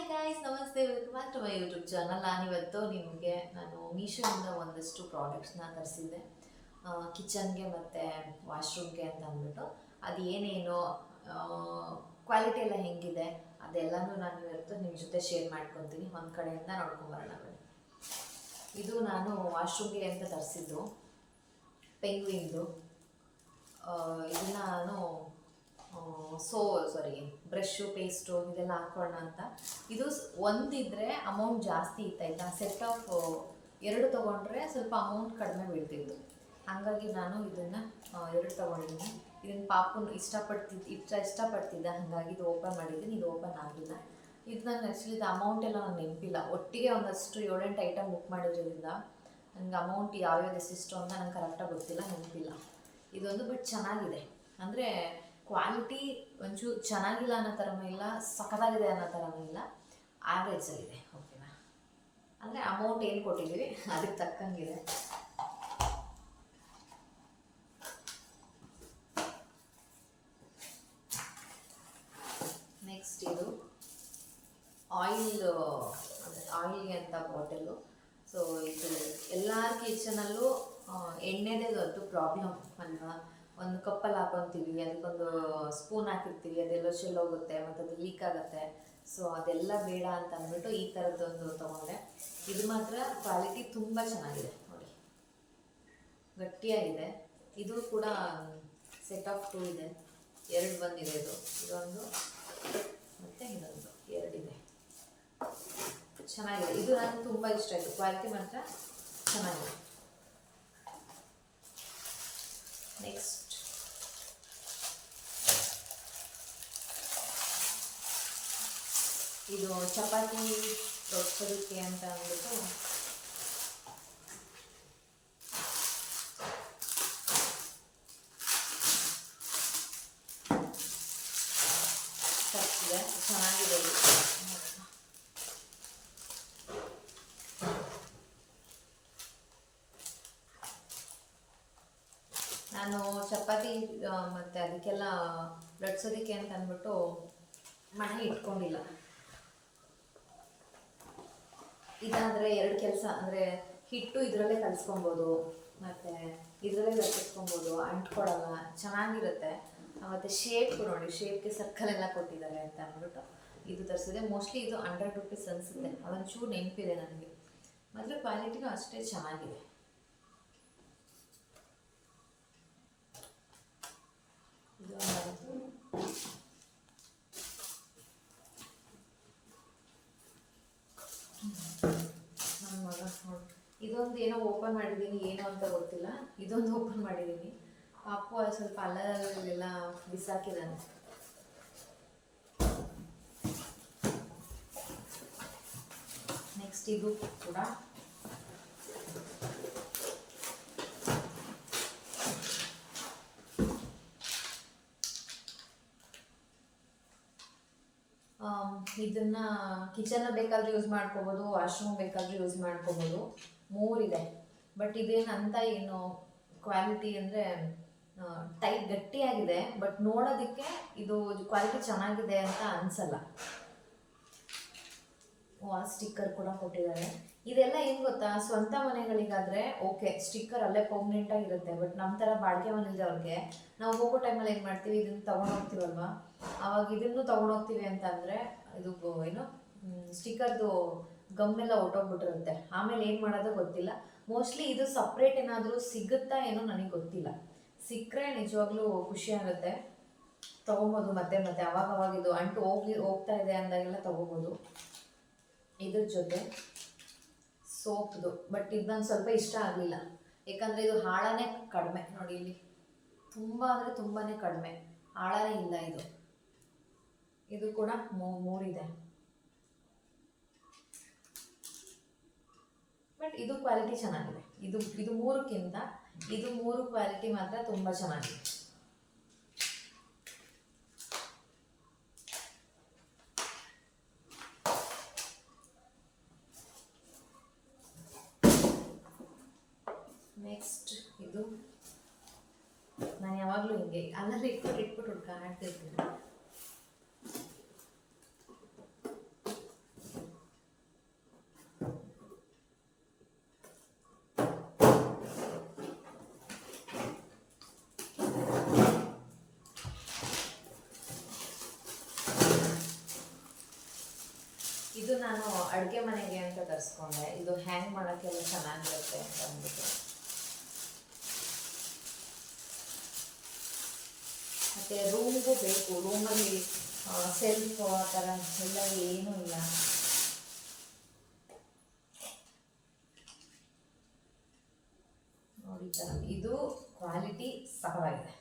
Guys, ನಮಸ್ತೆ. Welcome back to my YouTube channel. ನಾನಿವತ್ತು ನಿಮಗೆ ಮೀಶೋಯಿಂದ ಒಂದಷ್ಟು ಪ್ರಾಡಕ್ಟ್ಸ್ನ ತರಿಸಿದ್ದೆ, ಕಿಚನ್ಗೆ ಮತ್ತು ವಾಶ್ರೂಮ್ಗೆ ಅಂತ ಅಂದ್ಬಿಟ್ಟು. ಅದು ಏನೇನು ಕ್ವಾಲಿಟಿ ಎಲ್ಲ ಹೆಂಗಿದೆ ಅದೆಲ್ಲನೂ ನಾನು ಇವತ್ತು ನಿಮ್ಮ ಜೊತೆ ಶೇರ್ ಮಾಡ್ಕೊತೀನಿ. ಒಂದು ಕಡೆಯಿಂದ ನೋಡ್ಕೊಂಬರೋಣ ಬನ್ನಿ. ಇದು ನಾನು ವಾಶ್ರೂಮ್ಗೆ ಅಂತ ತರಿಸಿದ್ದು ಪೆಂಗ್ವಿನ್ದು. ಇದನ್ನು ನಾನು ಬ್ರಷು ಪೇಸ್ಟು ಇದೆಲ್ಲ ಹಾಕೋಣ ಅಂತ. ಇದು ಒಂದಿದ್ರೆ ಅಮೌಂಟ್ ಜಾಸ್ತಿ ಇತ್ತಾಯ್ತಾ, ಸೆಟ್ ಆಫ್ 2 ತೊಗೊಂಡ್ರೆ ಸ್ವಲ್ಪ ಅಮೌಂಟ್ ಕಡಿಮೆ ಬೀಳ್ತಿತ್ತು. ಹಾಗಾಗಿ ನಾನು ಇದನ್ನು 2 ತೊಗೊಂಡಿದ್ದೀನಿ. ಇದನ್ನು ಪಾಪು ಇಷ್ಟಪಡ್ತಿದ್ದ, ಹಾಗಾಗಿ ಇದು ಓಪನ್ ಮಾಡಿದ್ದೀನಿ. ಇದು ಓಪನ್ ಆಗಿಲ್ಲ. ಇದು ನಾನು ಆ್ಯಕ್ಚುಲಿ ಇದು ಅಮೌಂಟ್ ಎಲ್ಲ ನನಗೆ ನೆನಪಿಲ್ಲ. ಒಟ್ಟಿಗೆ ಒಂದಷ್ಟು 7-8 ಐಟಮ್ ಬುಕ್ ಮಾಡಿರೋದ್ರಿಂದ ನನಗೆ ಅಮೌಂಟ್ ಯಾವ್ಯಾವ್ದು ಎಷ್ಟಿಷ್ಟು ಅಂತ ನಂಗೆ ಕರೆಕ್ಟಾಗಿ ಗೊತ್ತಿಲ್ಲ, ನೆನಪಿಲ್ಲ. ಇದೊಂದು ಬಟ್ ಚೆನ್ನಾಗಿದೆ, ಅಂದರೆ ಕ್ವಾಲಿಟಿ ಒಂಚೂರು ಚೆನ್ನಾಗಿಲ್ಲ ಅನ್ನೋ ಥರನೂ ಇಲ್ಲ, ಸಖತ್ತಾಗಿದೆ ಅನ್ನೋ ಥರನೂ ಇಲ್ಲ, ಆ್ಯಾವ್ರೇಜಲ್ಲಿದೆ. ಓಕೆನಾ? ಅಂದರೆ ಅಮೌಂಟ್ ಏನು ಕೊಟ್ಟಿದ್ದೀವಿ ಅದಕ್ಕೆ ತಕ್ಕಂಗಿದೆ. ನೆಕ್ಸ್ಟ್ ಇದು ಆಯಿಲ್ಗೆ ಅಂತ ಬಾಟಲು. ಸೊ ಇದು ಎಲ್ಲರ ಕಿಚನಲ್ಲೂ ಎಣ್ಣೆದೇ ದೊಡ್ಡ ಪ್ರಾಬ್ಲಮ್ ಅಲ್ವಾ. ಒಂದು ಕಪ್ಪಲ್ಲಿ ಹಾಕೊತೀವಿ, ಅದಕ್ಕೊಂದು ಸ್ಪೂನ್ ಹಾಕಿರ್ತೀವಿ, ಅದೆಲ್ಲ ಚೆಲ್ಲೋಗುತ್ತೆ ಮತ್ತು ಅದು ಲೀಕ್ ಆಗುತ್ತೆ. ಸೊ ಅದೆಲ್ಲ ಬೇಡ ಅಂತ ಅಂದ್ಬಿಟ್ಟು ಈ ಥರದ್ದೊಂದು ತೊಗೊಂಡೆ. ಇದು ಮಾತ್ರ ಕ್ವಾಲಿಟಿ ತುಂಬ ಚೆನ್ನಾಗಿದೆ ನೋಡಿ, ಗಟ್ಟಿಯಾಗಿದೆ. ಇದು ಕೂಡ ಸೆಟ್ ಆಫ್ 2 ಇದೆ, 2 ಬಂದಿದೆ. ಇದೊಂದು ಮತ್ತು ಇದೊಂದು 2 ಇದೆ. ಚೆನ್ನಾಗಿದೆ, ಇದು ನನಗೆ ತುಂಬ ಇಷ್ಟ ಆಯಿತು. ಕ್ವಾಲಿಟಿ ಮಾತ್ರ ಚೆನ್ನಾಗಿದೆ. ನೆಕ್ಸ್ಟ್ ಇದು ಚಪಾತಿ ತೊಡ್ಸೋದಕ್ಕೆ ಅಂತ ಅಂದ್ಬಿಟ್ಟು ತರಿಸಿದೆ. ಚೆನ್ನಾಗಿದೆ. ನಾನು ಚಪಾತಿ ಮತ್ತು ಅದಕ್ಕೆಲ್ಲ ಲಟ್ಸೋದಕ್ಕೆ ಅಂತ ಅಂದ್ಬಿಟ್ಟು ಮನೆ ಇಟ್ಕೊಂಡಿಲ್ಲ. ಇದಾದರೆ 2 ಕೆಲಸ, ಅಂದರೆ ಹಿಟ್ಟು ಇದರಲ್ಲೇ ಕಲಿಸ್ಕೊಬೋದು ಮತ್ತು ಇದರಲ್ಲೇ ಲಟ್ಟಿಸ್ಕೊಬೋದು, ಅಂಟ್ಕೊಡಲ್ಲ, ಚೆನ್ನಾಗಿರುತ್ತೆ. ಮತ್ತು ಶೇಪ್ ನೋಡಿ, ಶೇಪ್ಗೆ ಸರ್ಕಲೆಲ್ಲ ಕೊಟ್ಟಿದ್ದಾರೆ ಅಂತ ಅಂದ್ಬಿಟ್ಟು ಇದು ತರಿಸಿದೆ. ಮೋಸ್ಟ್ಲಿ ಇದು 100 ರುಪೀಸ್ ಅನಿಸುತ್ತೆ, ಅದೊಂಚೂರು ನೆನಪಿದೆ ನನಗೆ. ಮತ್ತು ಕ್ವಾಲಿಟಿನೂ ಅಷ್ಟೇ ಚೆನ್ನಾಗಿದೆ. ಇದೊಂದು ಏನೋ ಓಪನ್ ಮಾಡಿದ್ದೀನಿ, ಏನು ಅಂತ ಗೊತ್ತಿಲ್ಲ. ಇದೊಂದು ಓಪನ್ ಮಾಡಿದ್ದೀನಿ. ಪಾಪು ಸ್ವಲ್ಪ ಅಲ್ಲಲ್ಲೆಲ್ಲ ಬಿಸಾಕಿದ್ದಾನೆ. ನೆಕ್ಸ್ಟ್ ಇದು ಕೂಡ ಇದನ್ನು ಕಿಚನ್ ಬೇಕಾದರೂ ಯೂಸ್ ಮಾಡ್ಕೋಬೋದು, ವಾಶ್ರೂಮ್ ಬೇಕಾದರೂ ಯೂಸ್ ಮಾಡ್ಕೋಬೋದು. 3 ಇದೆ. ಬಟ್ ಇದೇನು ಅಂತ ಏನು ಕ್ವಾಲಿಟಿ ಅಂದರೆ ಟೈಟ್ ಗಟ್ಟಿಯಾಗಿದೆ, ಬಟ್ ನೋಡೋದಕ್ಕೆ ಇದು ಕ್ವಾಲಿಟಿ ಚೆನ್ನಾಗಿದೆ ಅಂತ ಅನಿಸಲ್ಲ. ಸ್ಟಿಕ್ಕರ್ ಕೂಡ ಕೊಟ್ಟಿದ್ದಾರೆ. ಇದೆಲ್ಲ ಏನು ಗೊತ್ತಾ, ಸ್ವಂತ ಮನೆಗಳಿಗಾದರೆ ಓಕೆ, ಸ್ಟಿಕ್ಕರ್ ಅಲ್ಲೇ ಪರ್ಮನೆಂಟಾಗಿರುತ್ತೆ. ಬಟ್ ನಮ್ಮ ಥರ ಬಾಡಿಗೆ ಮನೆಯವ್ರಿಗೆ ನಾವು ಹೋಗೋ ಟೈಮಲ್ಲಿ ಏನು ಮಾಡ್ತೀವಿ, ಇದನ್ನು ತೊಗೊಂಡೋಗ್ತೀವಲ್ವ, ಆವಾಗ ಇದನ್ನು ತೊಗೊಂಡೋಗ್ತೀವಿ ಅಂತ ಅಂದರೆ ಇದು ಏನು ಸ್ಟಿಕ್ಕರ್ದು ಗಮ್ಮೆಲ್ಲ ಹೊಟ್ಟೋಗ್ಬಿಟ್ಟಿರುತ್ತೆ. ಆಮೇಲೆ ಏನು ಮಾಡೋದು ಗೊತ್ತಿಲ್ಲ. ಮೋಸ್ಟ್ಲಿ ಇದು ಸಪ್ರೇಟ್ ಏನಾದರೂ ಸಿಗುತ್ತಾ ಏನೋ ನನಗೆ ಗೊತ್ತಿಲ್ಲ. ಸಿಕ್ಕರೆ ನಿಜವಾಗ್ಲೂ ಖುಷಿ ಆಗುತ್ತೆ, ತೊಗೊಬೋದು. ಮತ್ತೆ ಅವಾಗ ಇದು ಅಂಟು ಹೋಗ್ತಾ ಇದೆ ಅಂದಾಗೆಲ್ಲ ತೊಗೋಬೋದು. ಇದ್ರ ಜೊತೆ ಸೋಪ್ದು, ಬಟ್ ಇದು ನಂಗೆ ಸ್ವಲ್ಪ ಇಷ್ಟ ಆಗಲಿಲ್ಲ. ಯಾಕಂದರೆ ಇದು ಆಳನೇ ಕಡಿಮೆ ನೋಡಿ, ಇಲ್ಲಿ ತುಂಬ ಅಂದರೆ ತುಂಬಾ ಕಡಿಮೆ, ಆಳನೇ ಇಲ್ಲ. ಇದು ಕೂಡ 3 ಇದೆ. ಬಟ್ ಇದು ಕ್ವಾಲಿಟಿ ಚೆನ್ನಾಗಿದೆ. ಇದು 3ಕ್ಕಿಂತ ಇದು 3 ಕ್ವಾಲಿಟಿ ಮಾತ್ರ ತುಂಬ ಚೆನ್ನಾಗಿದೆ. ನೆಕ್ಸ್ಟ್ ಇದು ನಾನು ಯಾವಾಗಲೂ ಹಿಂಗೆ ಅಲ್ಲಲ್ಲಿ ಇಟ್ಬಿಟ್ಟು ಆಡ್ತಿರ್ತೀನಿ. ಇದು ನಾನು ಅಡುಗೆ ಮನೆಗೆ ಅಂತ ತರಿಸ್ಕೊಂಡೆ. ಇದು ಹ್ಯಾಂಗ್ ಮಾಡೋಕ್ಕೆಲ್ಲ ಚೆನ್ನಾಗಿರುತ್ತೆ ಅಂತ ಅಂದ್ಬಿಟ್ಟು. ಮತ್ತು ರೂಮ್ಗೂ ಬೇಕು. ರೂಮಲ್ಲಿ ಸೆಲ್ಫ್ ಆ ಥರ ಎಲ್ಲ ಏನೂ ಇಲ್ಲ. ನೋಡಿ ಇದು ಕ್ವಾಲಿಟಿ ಸಖತ್ತಾಗಿದೆ.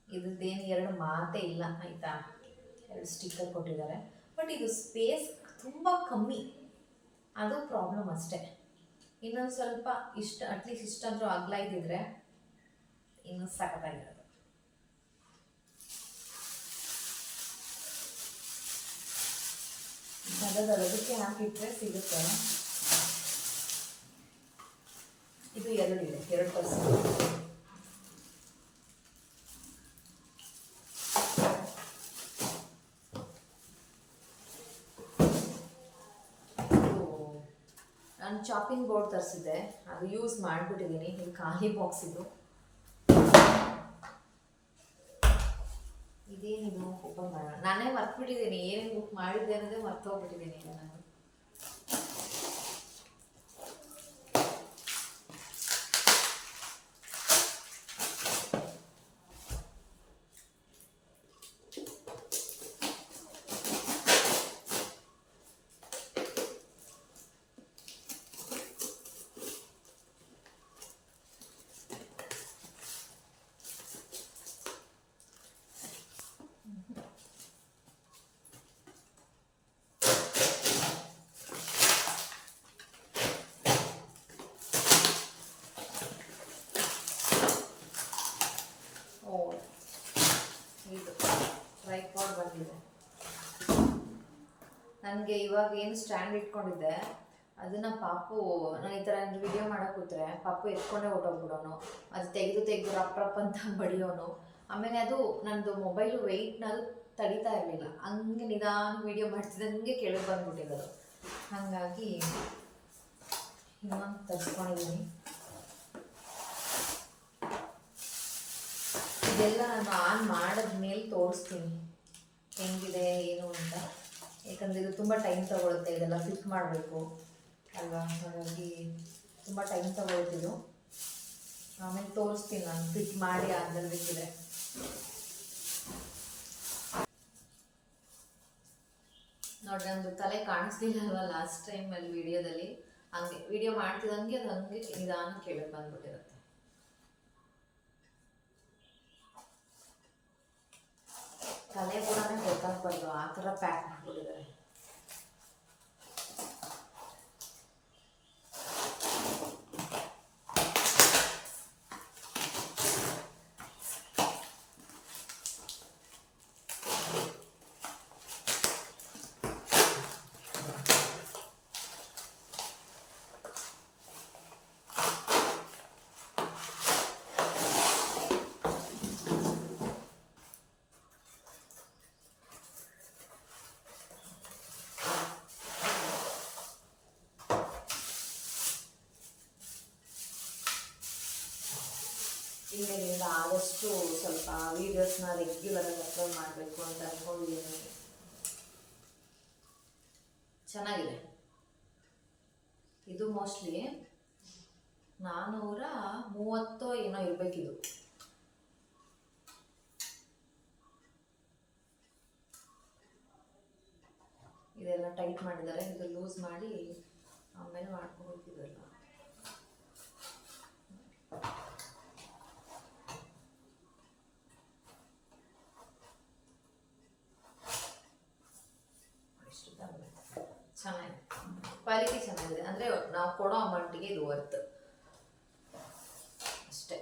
ಇದ್ರದ್ದೇನು ಎರಡು ಮಾತೇ ಇಲ್ಲ ಆಯಿತಾ. 2 ಸ್ಟಿಕ್ಕರ್ ಕೊಟ್ಟಿದ್ದಾರೆ. ಬಟ್ ಇದು ಸ್ಪೇಸ್ ತುಂಬ ಕಮ್ಮಿ, ಅದು ಪ್ರಾಬ್ಲಮ್ ಅಷ್ಟೇ. ಇನ್ನೊಂದು ಸ್ವಲ್ಪ ಅಟ್ಲೀಸ್ಟ್ ಇಷ್ಟಾದರೂ ಅಗಲ ಇದ್ದಿದ್ರೆ ಇನ್ನೂ ಸಖತ್ತಾಗಿರೋದು. ಅದಕ್ಕೆ ಹಾಕಿಟ್ರೆ ಸಿಗುತ್ತೆ. ಇದು 2 ಇದೆ, 2%. ನಾನು ಚಾಪಿಂಗ್ ಬೋರ್ಡ್ ತರಿಸಿದ್ದೆ, ಅದು ಯೂಸ್ ಮಾಡಿಬಿಟ್ಟಿದ್ದೀನಿ. ಇದು ಖಾಲಿ ಬಾಕ್ಸ್. ಇದೇನಿದು ಓಪನ್ ಮಾಡೋಣ. ನಾನೇ ಮರ್ತ್ಬಿಟ್ಟಿದ್ದೀನಿ ಏನೇನು ಬುಕ್ ಮಾಡಿದ್ದೆ ಅನ್ನೋದೇ ಮರ್ತೋಗ್ಬಿಟ್ಟಿದ್ದೀನಿ ಈಗ ನಾನು. ಟ್ರೈಪಾಡ್ ಬಂದಿದೆ ನನಗೆ. ಇವಾಗ ಏನು ಸ್ಟ್ಯಾಂಡ್ ಇಟ್ಕೊಂಡಿದ್ದೆ ಅದನ್ನು ಪಾಪು, ನಾನು ಈ ಥರ ವಿಡಿಯೋ ಮಾಡೋಕೆ ಕೂತ್ರೆ ಪಾಪು ಎತ್ಕೊಂಡೇ ಹೊಟ್ಟೋಗ್ಬಿಡೋನು. ಅದು ತೆಗೆದು ರಪ್ ಅಂತ ಬಡಿಯೋನು. ಆಮೇಲೆ ಅದು ನನ್ನದು ಮೊಬೈಲು ವೆಯ್ಟ್ನದು ತಡೀತಾ ಇರಲಿಲ್ಲ. ಹಂಗೆ ನಿಧಾನ ವೀಡಿಯೋ ಮಾಡ್ತಿದ್ದಂಗೆ ಕೆಳಗೆ ಬಂದ್ಬಿಟ್ಟಿರೋದು. ಹಾಗಾಗಿ ಇನ್ನೊಂದು ತರಿಸ್ಕೊಂಡಿದ್ದೀನಿ. ಇದೆಲ್ಲ ನಾನು ಆನ್ ಮಾಡಿದ್ಮೇಲೆ ತೋರಿಸ್ತೀನಿ ಹೆಂಗಿದೆ ಏನು ಅಂತ. ಯಾಕಂದರೆ ಇದು ತುಂಬ ಟೈಮ್ ತಗೊಳುತ್ತೆ, ಇದೆಲ್ಲ ಫಿಟ್ ಮಾಡಬೇಕು ಅಲ್ವಾ. ಹಾಗಾಗಿ ತುಂಬ ಟೈಮ್ ತಗೊಳ್ತಿದ್ದು. ಆಮೇಲೆ ತೋರಿಸ್ತೀನಿ ನಾನು ಫಿಟ್ ಮಾಡಿ ಆದ್ಮೇಲೆ ಬೇಕಿದೆ. ನೋಡಿ, ನಂದು ತಲೆ ಕಾಣಿಸ್ಲಿಲ್ಲ ಅಲ್ವಾ ಲಾಸ್ಟ್ ಟೈಮಲ್ಲಿ ವಿಡಿಯೋದಲ್ಲಿ. ಹಂಗೆ ವಿಡಿಯೋ ಮಾಡ್ತಿದ್ದಂಗೆ ಅದು ಹಂಗೆ ನಿಧಾನ ಕೆಳಗೆ ಬಂದ್ಬಿಟ್ಟಿರುತ್ತೆ. ತಲೆ ಕೂಡ ಗೊತ್ತಾಗ್ಬಾರ್ದು ಆ ಥರ ಪ್ಯಾಕ್ ಮಾಡಿಬಿಟ್ಟಿದ್ದಾರೆ. ಇನ್ಮೇಲಿಂದ ಆದಷ್ಟು ಸ್ವಲ್ಪ ವೀಡಿಯೋಸ್ನ ರೆಗ್ಯುಲರಾಗಿ ಅಪ್ಲೋಡ್ ಮಾಡಬೇಕು ಅಂತ ಅಂದ್ಕೊಂಡಿದ್ದೀನಿ. ಚೆನ್ನಾಗಿದೆ. ಇದು ಮೋಸ್ಟ್ಲಿ 430 ಏನೋ ಇರಬೇಕಿದು. ಇದೆಲ್ಲ ಟೈಟ್ ಮಾಡಿದ್ದಾರೆ. ಇದು ಲೂಸ್ ಮಾಡಿ ಆಮೇಲೆ ಮಾಡ್ಕೊಬೇಕಿದೆಲ್ಲ. ಚೆನ್ನಾಗಿದೆ, ಕ್ವಾಲಿಟಿ ಚೆನ್ನಾಗಿದೆ. ಅಂದರೆ ನಾವು ಕೊಡೋ ಅಮೌಂಟಿಗೆ ಇದು ವರ್ತ್ ಅಷ್ಟೇ.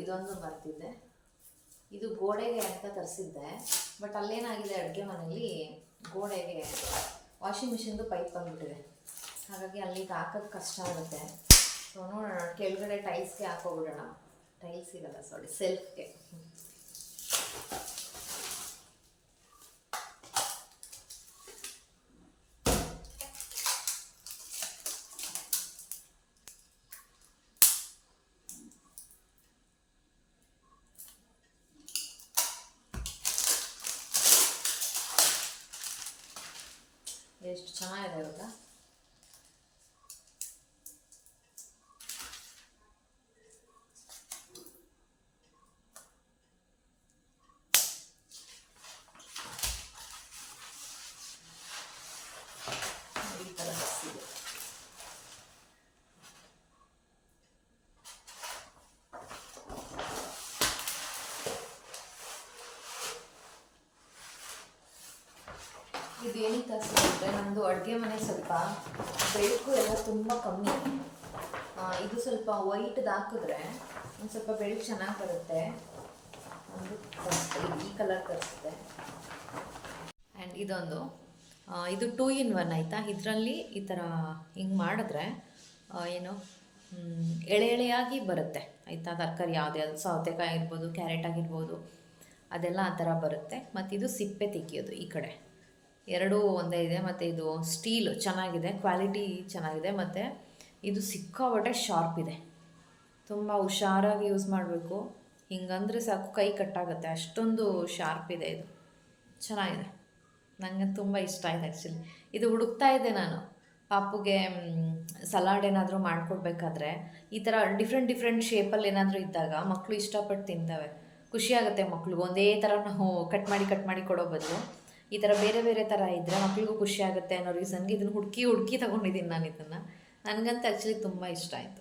ಇದೊಂದು ಬರ್ತಿದ್ದೆ. ಇದು ಗೋಡೆಗೆ ಅಂತ ತರಿಸಿದ್ದೆ. ಬಟ್ ಅಲ್ಲೇನಾಗಿದೆ, ಅಡುಗೆ ಮನೆಯಲ್ಲಿ ಗೋಡೆಗೆ ವಾಷಿಂಗ್ ಮಿಷಿನ್ದು ಪೈಪ್ ಬಂದ್ಬಿಟ್ಟಿದೆ. ಹಾಗಾಗಿ ಅಲ್ಲಿಗೆ ಹಾಕೋದು ಕಷ್ಟ ಆಗುತ್ತೆ. ಸೊ ನೋಡೋಣ, ಕೆಳಗಡೆ ಟೈಲ್ಸ್ಗೆ ಹಾಕೋಬಿಡೋಣ. ಟೈಲ್ಸ್ ಇರಲ್ಲ, ಸಾರಿ, ಸೆಲ್ಫ್ಗೆ. ಎಷ್ಟು ಚೆನ್ನಾಗಿದೆ ಗೊತ್ತಾ. ಈ ಥರ ಸಿಗುತ್ತೆ. ಇದು ಏನಕ್ಕೆ ತರಿಸಿದ್ರೆ ನಮ್ಮದು ಅಡುಗೆ ಮನೆ ಸ್ವಲ್ಪ ಬೆಳಕು ಎಲ್ಲ ತುಂಬ ಕಮ್ಮಿ. ಇದು ಸ್ವಲ್ಪ ವೈಟ್ದು ಹಾಕಿದ್ರೆ ಒಂದು ಸ್ವಲ್ಪ ಬೆಳಕು ಚೆನ್ನಾಗಿ ಬರುತ್ತೆ. ಒಂದು ಈ ಕಲರ್ ತರಿಸಿದೆ. ಆ್ಯಂಡ್ ಇದೊಂದು ಇದು 2 in 1 ಆಯಿತಾ. ಇದರಲ್ಲಿ ಈ ಥರ ಹಿಂಗೆ ಮಾಡಿದ್ರೆ ಏನು ಎಳೆ ಎಳೆಯಾಗಿ ಬರುತ್ತೆ ಆಯಿತಾ. ತರಕಾರಿ ಯಾವುದೇ ಅದು ಸೌತೆಕಾಯಿ ಆಗಿರ್ಬೋದು, ಕ್ಯಾರೆಟ್ ಆಗಿರ್ಬೋದು, ಅದೆಲ್ಲ ಆ ಥರ ಬರುತ್ತೆ. ಮತ್ತು ಇದು ಸಿಪ್ಪೆ ತೆಗಿಯೋದು ಈ ಕಡೆ ಎರಡೂ ಒಂದೇ ಇದೆ. ಮತ್ತು ಇದು ಸ್ಟೀಲು ಚೆನ್ನಾಗಿದೆ, ಕ್ವಾಲಿಟಿ ಚೆನ್ನಾಗಿದೆ. ಮತ್ತು ಇದು ಸಿಕ್ಕಾಪಟ್ಟೆ ಶಾರ್ಪ್ ಇದೆ. ತುಂಬ ಹುಷಾರಾಗಿ ಯೂಸ್ ಮಾಡಬೇಕು. ಹಿಂಗಂದರೆ ಸಾಕು ಕೈ ಕಟ್ಟಾಗುತ್ತೆ, ಅಷ್ಟೊಂದು ಶಾರ್ಪ್ ಇದೆ. ಇದು ಚೆನ್ನಾಗಿದೆ, ನನಗೆ ತುಂಬ ಇಷ್ಟ ಆಯಿತು ಆ್ಯಕ್ಚುಲಿ. ಇದು ಹುಡುಕ್ತಾ ಇದ್ದೆ ನಾನು ಪಾಪುಗೆ ಸಲಾಡ್ ಏನಾದರೂ ಮಾಡಿಕೊಡ್ಬೇಕಾದ್ರೆ ಈ ಥರ ಡಿಫ್ರೆಂಟ್ ಶೇಪಲ್ಲಿ ಏನಾದರೂ ಇದ್ದಾಗ ಮಕ್ಕಳು ಇಷ್ಟಪಟ್ಟು ತಿಂತವೆ. ಖುಷಿಯಾಗುತ್ತೆ ಮಕ್ಳಿಗೆ. ಒಂದೇ ಥರ ನಾವು ಕಟ್ ಮಾಡಿ ಕೊಡೋ ಬದಲು ಈ ಥರ ಬೇರೆ ಥರ ಇದ್ದರೆ ಮಕ್ಳಿಗೂ ಖುಷಿ ಆಗುತ್ತೆ ಅನ್ನೋ ರೀಸನ್ಗೆ ಇದನ್ನು ಹುಡುಕಿ ತೊಗೊಂಡಿದ್ದೀನಿ ನಾನು. ಇದನ್ನು ನನಗಂತೂ ಆ್ಯಕ್ಚುಲಿ ತುಂಬ ಇಷ್ಟ ಆಯಿತು.